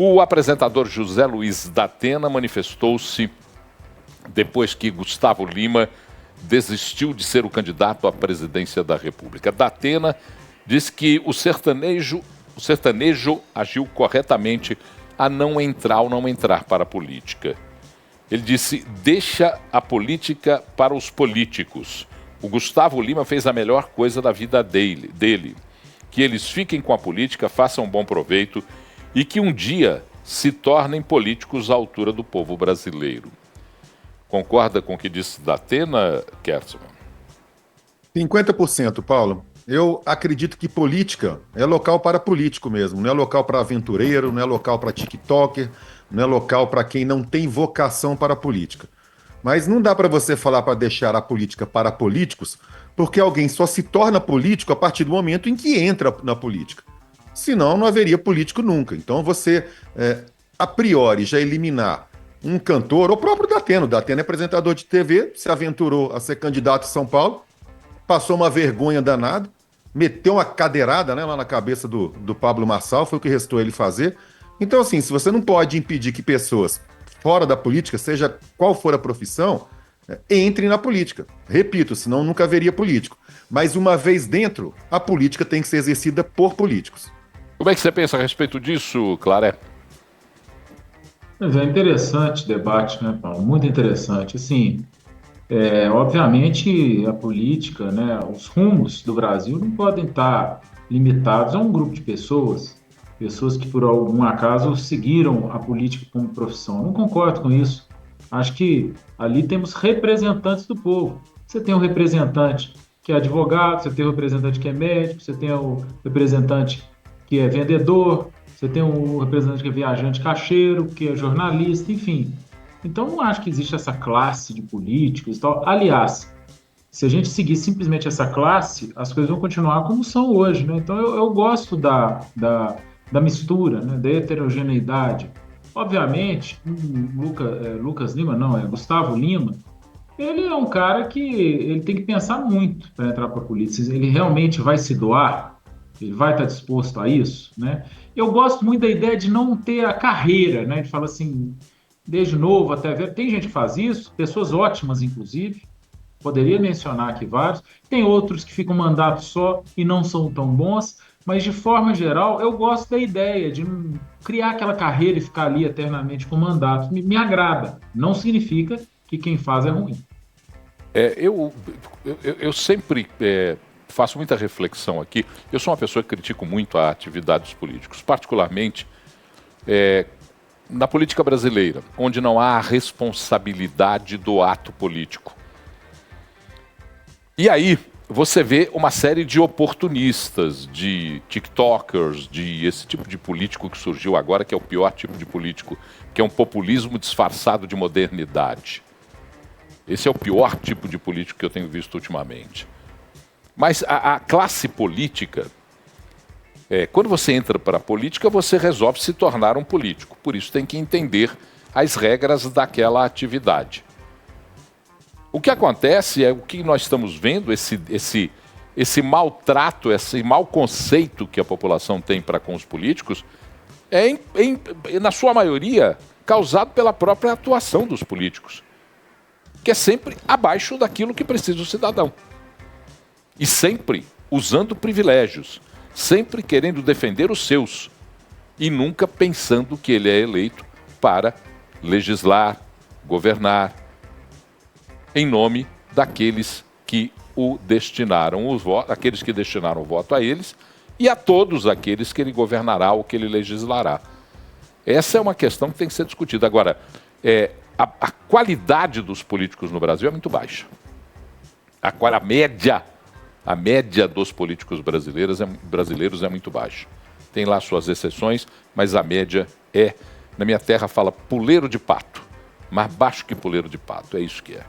O apresentador José Luiz da Atena manifestou-se depois que Gustavo Lima desistiu de ser o candidato à presidência da República. Da Atena disse que o sertanejo agiu corretamente a não entrar ou não entrar para a política. Ele disse, deixa a política para os políticos. O Gustavo Lima fez a melhor coisa da vida dele. Que eles fiquem com a política, façam um bom proveito e que um dia se tornem políticos à altura do povo brasileiro. Concorda com o que disse da Atena, Kertzmann? 50%, Paulo. Eu acredito que política é local para político mesmo, não é local para aventureiro, não é local para tiktoker, não é local para quem não tem vocação para a política. Mas não dá para você falar para deixar a política para políticos, porque alguém só se torna político a partir do momento em que entra na política. Senão, não haveria político nunca. Então, você, a priori, já eliminar um cantor, o próprio Datena. O Datena é apresentador de TV, se aventurou a ser candidato em São Paulo, passou uma vergonha danada, meteu uma cadeirada, né, lá na cabeça do Pablo Marçal, foi o que restou ele fazer. Então, assim, se você não pode impedir que pessoas fora da política, seja qual for a profissão, entrem na política. Repito, senão nunca haveria político. Mas uma vez dentro, a política tem que ser exercida por políticos. Como é que você pensa a respeito disso, Claré? Mas é interessante o debate, né, Paulo? Muito interessante. Assim, obviamente, a política, né, os rumos do Brasil não podem estar limitados a um grupo de pessoas que por algum acaso seguiram a política como profissão. Eu não concordo com isso. Acho que ali temos representantes do povo. Você tem um representante que é advogado, você tem um representante que é médico, você tem o representante que é vendedor, você tem o representante que é viajante cacheiro, que é jornalista, enfim. Então, não acho que existe essa classe de políticos e tal. Aliás, se a gente seguir simplesmente essa classe, as coisas vão continuar como são hoje, né? Então, eu gosto da mistura, né? Da heterogeneidade. Obviamente, Lucas Lima, não, é Gustavo Lima, ele é um cara que ele tem que pensar muito para entrar para a política. Ele realmente vai se doar? Ele vai estar disposto a isso, né? Eu gosto muito da ideia de não ter a carreira, né? De falar assim, desde novo até velho. Tem gente que faz isso, pessoas ótimas, inclusive. Poderia mencionar aqui vários. Tem outros que ficam um mandato só e não são tão bons. Mas, de forma geral, eu gosto da ideia de não criar aquela carreira e ficar ali eternamente com mandato. Me agrada. Não significa que quem faz é ruim. Eu sempre faço muita reflexão aqui. Eu sou uma pessoa que critico muito a atividade dos políticos, particularmente na política brasileira, onde não há a responsabilidade do ato político. E aí você vê uma série de oportunistas, de tiktokers, de esse tipo de político que surgiu agora, que é o pior tipo de político, que é um populismo disfarçado de modernidade. Esse é o pior tipo de político que eu tenho visto ultimamente. Mas a classe política, quando você entra para a política, você resolve se tornar um político. Por isso tem que entender as regras daquela atividade. O que acontece é o que nós estamos vendo, esse maltrato, esse mau conceito que a população tem para com os políticos, na sua maioria, causado pela própria atuação dos políticos, que é sempre abaixo daquilo que precisa o cidadão. E sempre usando privilégios, sempre querendo defender os seus, e nunca pensando que ele é eleito para legislar, governar, em nome daqueles que o destinaram os votos, aqueles que destinaram o voto a eles, e a todos aqueles que ele governará ou que ele legislará. Essa é uma questão que tem que ser discutida. Agora, a qualidade dos políticos no Brasil é muito baixa. A média dos políticos brasileiros é muito baixa. Tem lá suas exceções, mas a média na minha terra fala puleiro de pato, mais baixo que puleiro de pato, é isso que é.